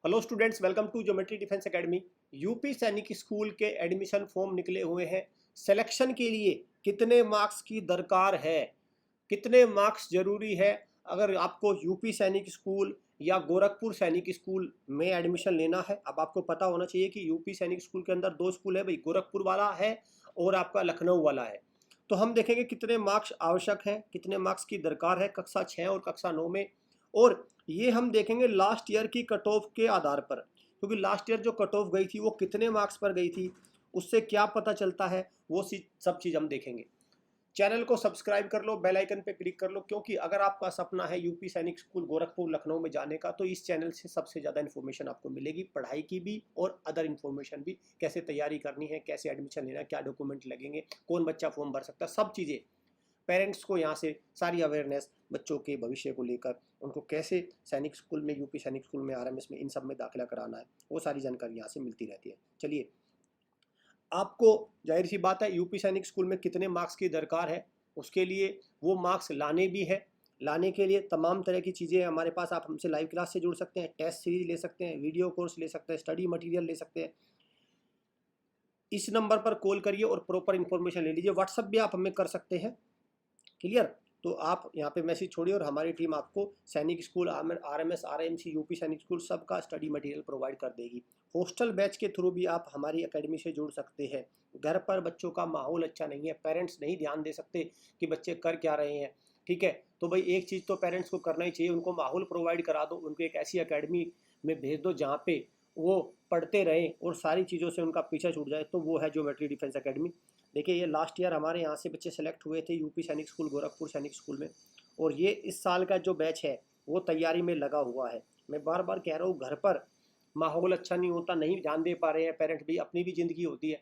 Hello students, welcome to geometry defence academy. UP Sainik school के admission form निकले हुए हैं। सिलेक्शन के लिए कितने मार्क्स की दरकार है, कितने मार्क्स जरूरी है? अगर आपको यूपी सैनिक स्कूल या गोरखपुर सैनिक स्कूल में एडमिशन लेना है, अब आपको पता होना चाहिए कि यूपी सैनिक स्कूल के अंदर दो स्कूल है भाई, गोरखपुर वाला है और आपका लखनऊ वाला है। तो हम देखेंगे कितने मार्क्स आवश्यक हैं, कितने मार्क्स की दरकार है कक्षा 6 और कक्षा 9 में। और ये हम देखेंगे लास्ट ईयर की कट ऑफ के आधार पर, क्योंकि लास्ट ईयर जो कट ऑफ गई थी वो कितने मार्क्स पर गई थी, उससे क्या पता चलता है, वो सब चीज़ हम देखेंगे। चैनल को सब्सक्राइब कर लो, बेल आइकन पे क्लिक कर लो, क्योंकि अगर आपका सपना है यूपी सैनिक स्कूल गोरखपुर लखनऊ में जाने का, तो इस चैनल से सबसे ज़्यादा इन्फॉर्मेशन आपको मिलेगी, पढ़ाई की भी और अदर इन्फॉर्मेशन भी, कैसे तैयारी करनी है, कैसे एडमिशन लेना है, क्या डॉक्यूमेंट लगेंगे, कौन बच्चा फॉर्म भर सकता है, सब चीज़ें। पेरेंट्स को यहाँ से सारी अवेयरनेस बच्चों के भविष्य को लेकर, उनको कैसे सैनिक स्कूल में, यूपी सैनिक स्कूल में, आरएमएस में, इन सब में दाखिला कराना है, वो सारी जानकारी यहाँ से मिलती रहती है। चलिए, आपको जाहिर सी बात है यूपी सैनिक स्कूल में कितने मार्क्स की दरकार है, उसके लिए वो मार्क्स लाने भी है। लाने के लिए तमाम तरह की चीज़ें हमारे पास, आप हमसे लाइव क्लास से जुड़ सकते हैं, टेस्ट सीरीज ले सकते हैं, वीडियो कोर्स ले सकते हैं, स्टडी मटेरियल ले सकते हैं। इस नंबर पर कॉल करिए और प्रॉपर इन्फॉर्मेशन ले लीजिए। व्हाट्सअप भी आप हमें कर सकते हैं। क्लियर? तो आप यहाँ पे मैसेज छोड़िए और हमारी टीम आपको सैनिक school, RMS, RMC, UP Sainik school सबका स्टडी मटेरियल प्रोवाइड कर देगी। हॉस्टल बैच के थ्रू भी आप हमारी एकेडमी से जुड़ सकते हैं। घर पर बच्चों का माहौल अच्छा नहीं है, पेरेंट्स नहीं ध्यान दे सकते कि बच्चे कर क्या रहे हैं, ठीक है? तो भाई एक चीज़ तो पेरेंट्स को करना ही चाहिए, उनको माहौल प्रोवाइड करा दो, उनको एक ऐसी एकेडमी में भेज दो जहाँ पे वो पढ़ते रहें और सारी चीज़ों से उनका पीछा छूट जाए। तो वो है ज्योमेट्री डिफेंस एकेडमी। देखिए, ये लास्ट ईयर हमारे यहाँ से बच्चे सेलेक्ट हुए थे यूपी सैनिक स्कूल, गोरखपुर सैनिक स्कूल में, और ये इस साल का जो बैच है वो तैयारी में लगा हुआ है। मैं बार बार कह रहा हूँ, घर पर माहौल अच्छा नहीं होता, नहीं ध्यान दे पा रहे हैं पेरेंट्स भी, अपनी भी ज़िंदगी होती है,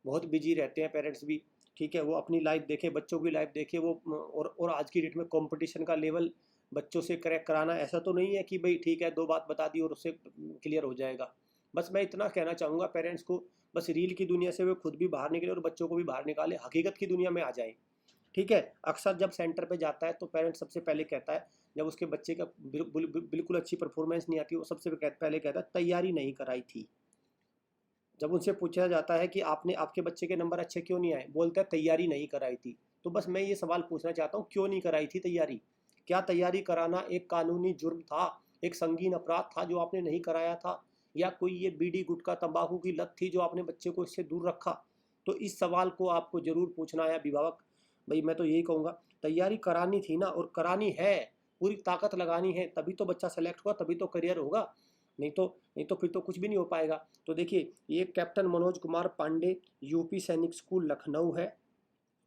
बहुत बिजी रहते हैं पेरेंट्स भी, ठीक है? वो अपनी लाइफ देखे, बच्चों की लाइफ देखे, वो और आज की डेट में कंपटीशन का लेवल बच्चों से क्रैक कराना ऐसा तो नहीं है कि भाई ठीक है 2 बात बता दी और उससे क्लियर हो जाएगा। बस मैं इतना कहना चाहूँगा पेरेंट्स को, बस रील की दुनिया से वे खुद भी बाहर निकले और बच्चों को भी बाहर निकाले, हकीकत की दुनिया में आ जाए, ठीक है? अक्सर जब सेंटर पे जाता है तो पेरेंट्स सबसे पहले कहता है, जब उसके बच्चे का बिल्कुल अच्छी परफॉर्मेंस नहीं आती, वो सबसे पहले कहता है तैयारी नहीं कराई थी। जब उनसे पूछा जाता है कि आपने, आपके बच्चे के नंबर अच्छे क्यों नहीं आए, बोलता है तैयारी नहीं कराई थी। तो बस मैं ये सवाल पूछना चाहता हूँ, क्यों नहीं कराई थी तैयारी? क्या तैयारी कराना एक कानूनी जुर्म था, एक संगीन अपराध था जो आपने नहीं कराया था, या कोई ये बीड़ी गुटखा तंबाकू की लत थी जो आपने बच्चे को इससे दूर रखा? तो इस सवाल को आपको जरूर पूछना है अभिभावक। भाई मैं तो यही कहूँगा, तैयारी करानी थी ना, और करानी है, पूरी ताकत लगानी है, तभी तो बच्चा सेलेक्ट हुआ, तभी तो करियर होगा। नहीं तो फिर तो कुछ भी नहीं हो पाएगा। तो देखिए, ये captain Manoj Kumar Pandey, UP Sainik school Lucknow है,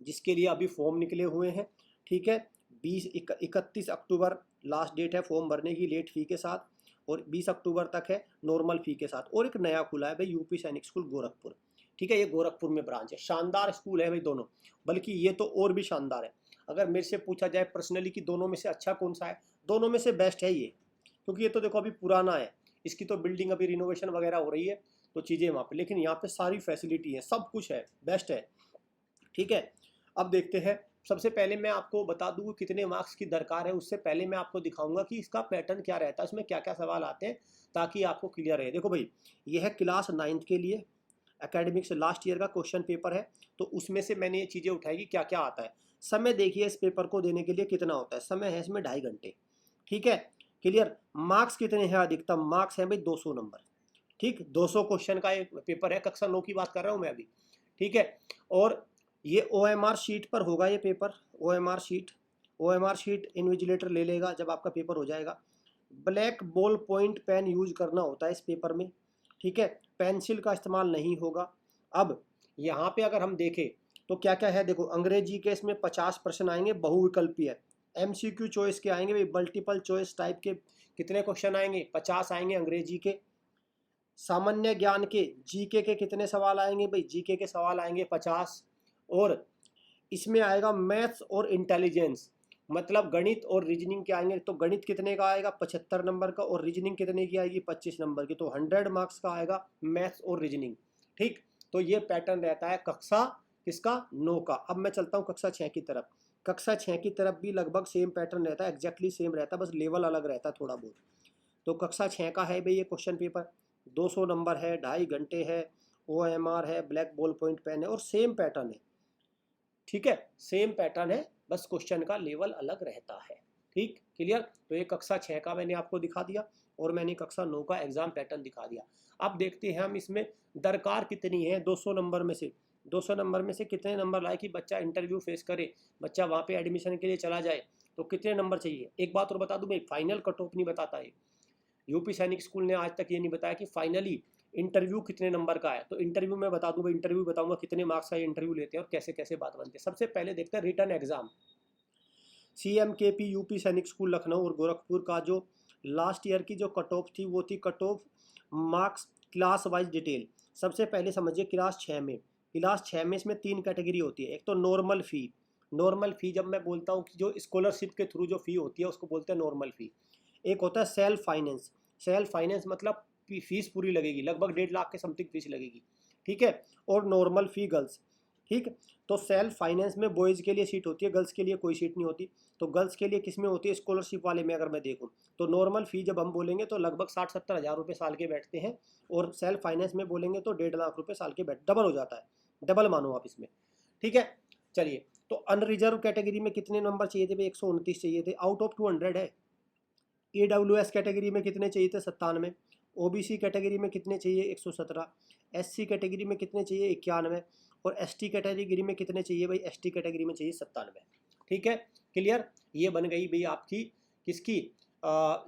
जिसके लिए अभी फॉर्म निकले हुए हैं, ठीक है? 31 अक्टूबर लास्ट डेट है फॉर्म भरने की, लेट फी के साथ, और 20 अक्टूबर तक है नॉर्मल फी के साथ। और एक नया खुला है भाई यूपी सैनिक स्कूल गोरखपुर, ठीक है? ये गोरखपुर में ब्रांच है, शानदार स्कूल है भाई दोनों, बल्कि ये तो और भी शानदार है। अगर मेरे से पूछा जाए पर्सनली कि दोनों में से अच्छा कौन सा है, दोनों में से बेस्ट है ये, क्योंकि ये तो देखो अभी पुराना है, इसकी तो बिल्डिंग अभी रिनोवेशन वगैरह हो रही है, तो चीज़ें वहाँ पे, लेकिन यहाँ पे सारी फैसिलिटी है, सब कुछ है, बेस्ट है, ठीक है? अब देखते हैं, सबसे पहले मैं आपको बता दूँ कितने मार्क्स की दरकार है, उससे पहले मैं आपको दिखाऊंगा कि इसका पैटर्न क्या रहता है, इसमें क्या क्या सवाल आते हैं, ताकि आपको क्लियर रहे। देखो भाई, यह है क्लास 9th के लिए एकेडमिक्स लास्ट ईयर का क्वेश्चन पेपर है, तो उसमें से मैंने ये चीज़ें उठाई कि क्या क्या आता है। समय देखिए इस पेपर को देने के लिए कितना होता है, समय है इसमें 2.5 घंटे, ठीक है? क्लियर? मार्क्स कितने हैं? अधिकतम मार्क्स हैं भाई 200 नंबर, ठीक? 200 क्वेश्चन का एक पेपर है, कक्षा 9 की बात कर रहा हूँ मैं अभी, ठीक है? और ये OMR शीट पर होगा ये पेपर, OMR शीट इन्विजिलेटर ले लेगा जब आपका पेपर हो जाएगा। Black ball point pen use करना होता है इस पेपर में, ठीक है? पेंसिल का इस्तेमाल नहीं होगा। अब यहाँ पे अगर हम देखें तो क्या क्या है, देखो, अंग्रेजी के इसमें 50 प्रश्न आएंगे, बहुविकल्पीय है। MCQ चॉइस के आएंगे भाई, मल्टीपल चॉइस टाइप के कितने क्वेश्चन आएंगे? 50 आएंगे अंग्रेजी के। सामान्य ज्ञान के, जीके के कितने सवाल आएंगे भाई? जीके के सवाल आएंगे 50। और इसमें आएगा मैथ्स और इंटेलिजेंस, मतलब गणित और रीजनिंग के आएंगे। तो गणित कितने का आएगा? 75 नंबर का, और रीजनिंग कितने की आएगी? 25 नंबर की। तो 100 मार्क्स का आएगा मैथ्स और रीजनिंग, ठीक? तो ये पैटर्न रहता है कक्षा किसका? 9 का। अब मैं चलता हूँ कक्षा 6 की तरफ। कक्षा 6 की तरफ भी लगभग सेम पैटर्न रहता है, एग्जैक्टली सेम रहता है, बस लेवल अलग रहता है थोड़ा बहुत। तो कक्षा 6 का है भाई ये क्वेश्चन पेपर, 200 नंबर है, 2.5 घंटे है, OMR है, ब्लैक बॉल पॉइंट पेन है और सेम पैटर्न है। ठीक है, सेम पैटर्न है, बस क्वेश्चन का लेवल अलग रहता है। ठीक, क्लियर। तो ये कक्षा 6 का मैंने आपको दिखा दिया और मैंने कक्षा 9 का एग्जाम पैटर्न दिखा दिया। अब देखते हैं हम इसमें दरकार कितनी है 200 नंबर में से, 200 नंबर में से कितने नंबर लाए कि बच्चा इंटरव्यू फेस करे, बच्चा वहाँ पे एडमिशन के लिए चला जाए, तो कितने नंबर चाहिए। एक बात और बता दूं मैं, फाइनल कट ऑफ नहीं बताता है यूपी सैनिक स्कूल ने, आज तक ये नहीं बताया कि फाइनली इंटरव्यू कितने नंबर का है। तो इंटरव्यू में बता दूं भाई, इंटरव्यू बताऊंगा कितने मार्क्स का इंटरव्यू लेते हैं और कैसे कैसे बात बनती है। सबसे पहले देखते हैं return exam. CMKP UP Sainik school Lucknow और गोरखपुर का जो लास्ट ईयर की जो कट ऑफ थी वो थी cut off marks class wise detail. सबसे पहले समझिए क्लास 6 में, क्लास 6 में इसमें 3 कैटेगरी होती है। एक तो नॉर्मल फ़ी, नॉर्मल फ़ी जब मैं बोलता हूँ कि जो स्कॉलरशिप के थ्रू जो फ़ी होती है उसको बोलते हैं नॉर्मल फ़ी। एक होता है सेल्फ फाइनेंस, सेल्फ फाइनेंस मतलब फीस पूरी लगेगी, लगभग 1.5 लाख के समथिंग फीस लगेगी। ठीक है, और नॉर्मल फ़ी गर्ल्स। ठीक, तो सेल्फ फाइनेंस में बॉयज़ के लिए सीट होती है, गर्ल्स के लिए कोई सीट नहीं होती। तो गर्ल्स के लिए किस में होती है, स्कॉलरशिप वाले में अगर मैं देखूँ तो नॉर्मल फ़ी जब हम बोलेंगे तो लगभग 60-70 हज़ार रुपये साल के बैठते हैं, और सेल्फ फाइनेंस में बोलेंगे तो 1.5 लाख रुपये साल के डबल हो जाता है, डबल मानो आप इसमें। ठीक है, चलिए। तो अनरिजर्व कैटेगरी में कितने नंबर चाहिए थे भाई, 129 चाहिए थे, आउट ऑफ 200 है। AWS कैटेगरी में कितने चाहिए थे, 97। OBC कैटेगरी में कितने चाहिए, 117। SC कैटेगरी में कितने चाहिए, 91। और ST कैटेगरी में कितने चाहिए भाई, ST कैटेगरी में चाहिए 97। ठीक है, क्लियर। ये बन गई भाई आपकी किसकी,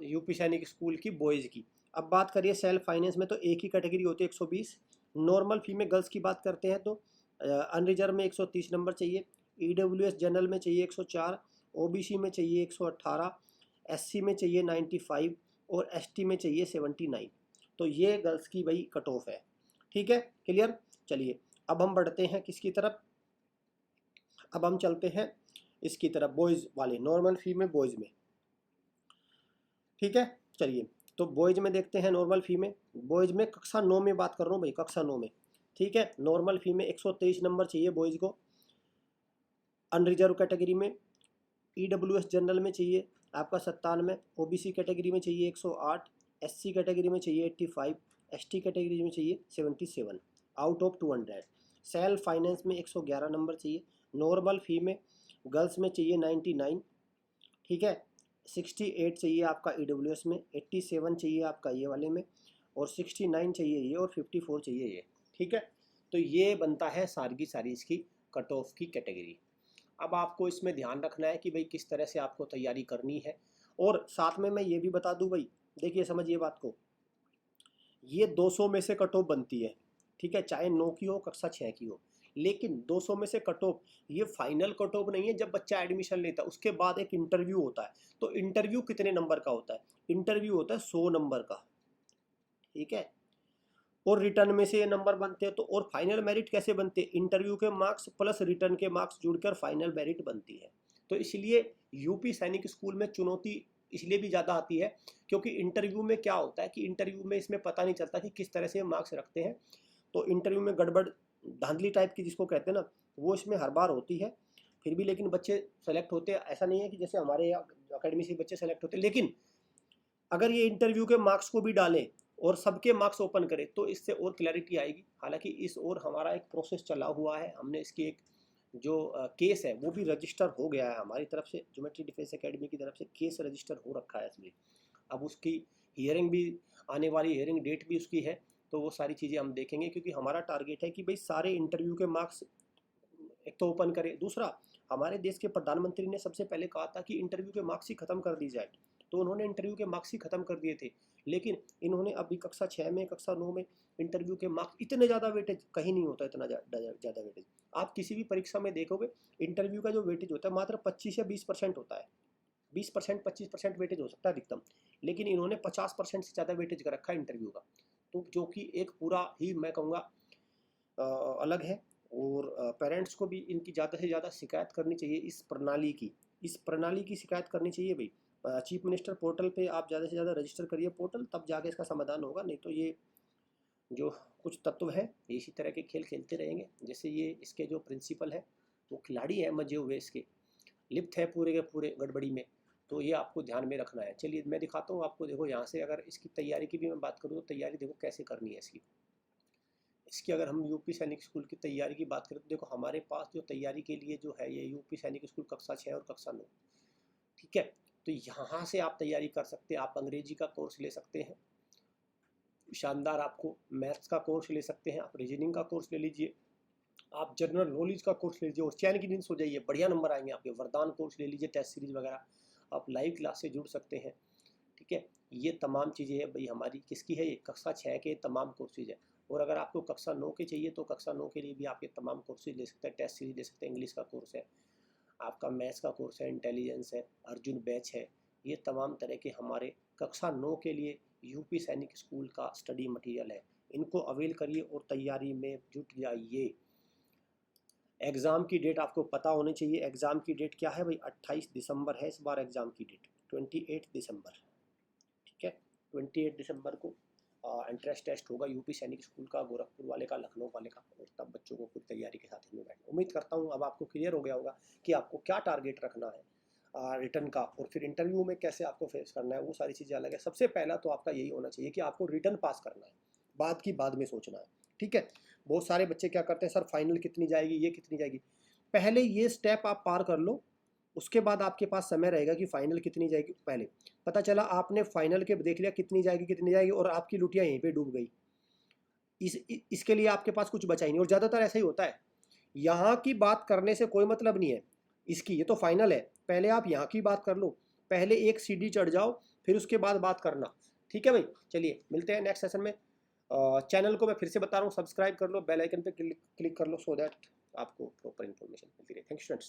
यूपी सैनिक स्कूल की बॉयज़ की। अब बात करिए सेल्फ फाइनेंस में, तो एक ही कैटेगरी होती है 120। नॉर्मल फी में गर्ल्स की बात करते हैं तो अनरिजर्व में 130 नंबर चाहिए, EWS जनरल में चाहिए 104, OBC में चाहिए 118, SC में चाहिए 95 और ST में चाहिए 79। तो ये गर्ल्स की भाई कट ऑफ है। ठीक है, क्लियर। चलिए अब हम बढ़ते हैं किसकी तरफ, अब हम चलते हैं इसकी तरफ, बॉयज़ वाले, नॉर्मल फी में बॉयज़ में। ठीक है, चलिए तो बॉयज़ में देखते हैं, नॉर्मल फी में, बॉयज़ में कक्षा 9 में बात कर रहा हूँ भाई, कक्षा 9 में। ठीक है, नॉर्मल फी में 123 नंबर चाहिए बॉयज़ को, अनरिजर्व कैटेगरी में। EWS जनरल में चाहिए आपका 97, OBC कैटेगरी में चाहिए 108, SC कैटेगरी में चाहिए 85, ST कैटेगरी में चाहिए 77, आउट ऑफ 200। सेल्फ फाइनेंस में 111 नंबर चाहिए, नॉर्मल फी में गर्ल्स में चाहिए 99। ठीक है, 68 चाहिए आपका EWS में, 87 चाहिए आपका ये वाले में, और 69 चाहिए ये, और 54 चाहिए ये। ठीक है, तो ये बनता है सारी की सारी इसकी कट ऑफ की कैटेगरी। अब आपको इसमें ध्यान रखना है कि भाई किस तरह से आपको तैयारी करनी है, और साथ में मैं ये भी बता दूं भाई, देखिए समझिए बात को, ये 200 में से कट ऑफ बनती है। ठीक है, चाहे 9 की हो, कक्षा 6 की हो, लेकिन 200 में से कट ऑफ ये फाइनल कट ऑफ नहीं है। जब बच्चा एडमिशन लेता है उसके बाद एक इंटरव्यू होता है, तो इंटरव्यू कितने नंबर का होता है, इंटरव्यू होता है 100 नंबर का। ठीक है, और रिटर्न में से ये नंबर बनते हैं। तो और फाइनल मेरिट कैसे बनते हैं, इंटरव्यू के मार्क्स प्लस रिटर्न के मार्क्स जुड़कर फाइनल मेरिट बनती है। तो इसलिए यूपी सैनिक स्कूल में चुनौती इसलिए भी ज़्यादा आती है क्योंकि इंटरव्यू में क्या होता है कि इंटरव्यू में इसमें पता नहीं चलता कि किस तरह से मार्क्स रखते हैं। तो इंटरव्यू में गड़बड़ धांधली टाइप की जिसको कहते हैं ना, वो इसमें हर बार होती है। फिर भी लेकिन बच्चे सेलेक्ट होते हैं, ऐसा नहीं है कि जैसे हमारे अकेडमी से बच्चे सेलेक्ट होते हैं, लेकिन अगर ये इंटरव्यू के मार्क्स को भी डालें और सबके मार्क्स ओपन करें तो इससे और क्लैरिटी आएगी। हालांकि इस और हमारा एक प्रोसेस चला हुआ है, हमने इसकी एक जो केस है वो भी रजिस्टर हो गया है हमारी तरफ से, ज्योमेट्री डिफेंस एकेडमी की तरफ से केस रजिस्टर हो रखा है इसमें। अब उसकी हियरिंग भी आने वाली, हियरिंग डेट भी उसकी है, तो वो सारी चीज़ें हम देखेंगे क्योंकि हमारा टारगेट है कि भाई सारे इंटरव्यू के मार्क्स एक तो ओपन करें। दूसरा, हमारे देश के प्रधानमंत्री ने सबसे पहले कहा था कि इंटरव्यू के मार्क्स ही ख़त्म कर दी जाए, तो उन्होंने इंटरव्यू के मार्क्स ही ख़त्म कर दिए थे। लेकिन इन्होंने अभी कक्षा 6 में, कक्षा 9 में इंटरव्यू के मार्क्स इतने ज़्यादा वेटेज कहीं नहीं होता, इतना ज़्यादा वेटेज आप किसी भी परीक्षा में देखोगे, इंटरव्यू का जो वेटेज होता है मात्र 25 या 20% होता है। 20% 25% वेटेज हो सकता है अधिकतम, लेकिन इन्होंने 50% से ज़्यादा वेटेज कर रखा है इंटरव्यू का, तो जो कि एक पूरा ही मैं कहूँगा अलग है। और पेरेंट्स को भी इनकी ज़्यादा से ज़्यादा शिकायत करनी चाहिए, इस प्रणाली की शिकायत करनी चाहिए भाई। चीफ मिनिस्टर पोर्टल पे आप ज़्यादा से ज़्यादा रजिस्टर करिए पोर्टल, तब जाके इसका समाधान होगा। नहीं तो ये जो कुछ तत्व हैं ये इसी तरह के खेल खेलते रहेंगे। जैसे ये इसके जो प्रिंसिपल है वो खिलाड़ी है, मजे हुए इसके, लिप्त है पूरे के पूरे गड़बड़ी में, तो ये आपको ध्यान में रखना है। चलिए मैं दिखाता हूँ आपको। देखो यहाँ से अगर इसकी तैयारी की भी मैं बात करूँ तो तैयारी देखो कैसे करनी है इसकी अगर हम यूपी सैनिक स्कूल की तैयारी की बात करें तो देखो हमारे पास जो तैयारी के लिए जो है ये यूपी सैनिक स्कूल कक्षा 6 और कक्षा 9, ठीक है। तो यहाँ से आप तैयारी कर सकते हैं। आप अंग्रेजी का कोर्स ले सकते हैं, शानदार। आपको मैथ्स का कोर्स ले सकते हैं, आप रीजनिंग का कोर्स ले लीजिए, आप जनरल नॉलेज का कोर्स ले लीजिए और चैन की नींद सो जाइए, बढ़िया नंबर आएंगे आपके। वरदान कोर्स ले लीजिए, टेस्ट सीरीज वगैरह, आप लाइव क्लास से जुड़ सकते हैं, ठीक है। ये तमाम चीज़ें हैं भाई हमारी किसकी है, ये कक्षा 6 के तमाम कोर्सेज है। और अगर आपको कक्षा 9 के चाहिए तो कक्षा 9 के लिए भी आप ये तमाम कोर्सेज ले सकते हैं। टेस्ट सीरीज ले सकते हैं, इंग्लिश का कोर्स है, आपका मैथ्स का कोर्स है, इंटेलिजेंस है, अर्जुन बैच है। ये तमाम तरह के हमारे कक्षा 9 के लिए यूपी सैनिक स्कूल का स्टडी मटेरियल है। इनको अवेल करिए और तैयारी में जुट जाइए। एग्ज़ाम की डेट आपको पता होनी चाहिए। एग्ज़ाम की डेट क्या है भाई, 28 दिसंबर है इस बार एग्ज़ाम की डेट, 28 दिसंबर, ठीक है। 28 दिसंबर को एंट्रेंस टेस्ट होगा यूपी सैनिक स्कूल का, गोरखपुर वाले का, लखनऊ वाले का। और तब बच्चों को पूरी तैयारी के साथ इसमें बैठना। उम्मीद करता हूँ अब आपको क्लियर हो गया होगा कि आपको क्या टारगेट रखना है रिटर्न का, और फिर इंटरव्यू में कैसे आपको फेस करना है, वो सारी चीज़ें अलग है। सबसे पहला तो आपका यही होना चाहिए कि आपको रिटर्न पास करना है, बाद की बाद में सोचना है, ठीक है। बहुत सारे बच्चे क्या करते हैं, सर फाइनल कितनी जाएगी, ये कितनी जाएगी। पहले ये स्टेप आप पार कर लो, उसके बाद आपके पास समय रहेगा कि फाइनल कितनी जाएगी। पहले पता चला आपने फाइनल के देख लिया कितनी जाएगी और आपकी लुटिया यहीं पे डूब गई, इसके लिए आपके पास कुछ बचा ही नहीं। और ज़्यादातर ऐसा ही होता है, यहाँ की बात करने से कोई मतलब नहीं है इसकी, ये तो फाइनल है, पहले आप यहाँ की बात कर लो, पहले एक सीढ़ी चढ़ जाओ, फिर उसके बाद बात करना, ठीक है भाई। चलिए मिलते हैं नेक्स्ट सेशन में। चैनल को मैं फिर से बता रहा हूँ, सब्सक्राइब कर लो, बेल आइकन पे क्लिक कर लो, सो दैट आपको प्रॉपर इन्फॉर्मेशन मिलती रहे। Thank you students.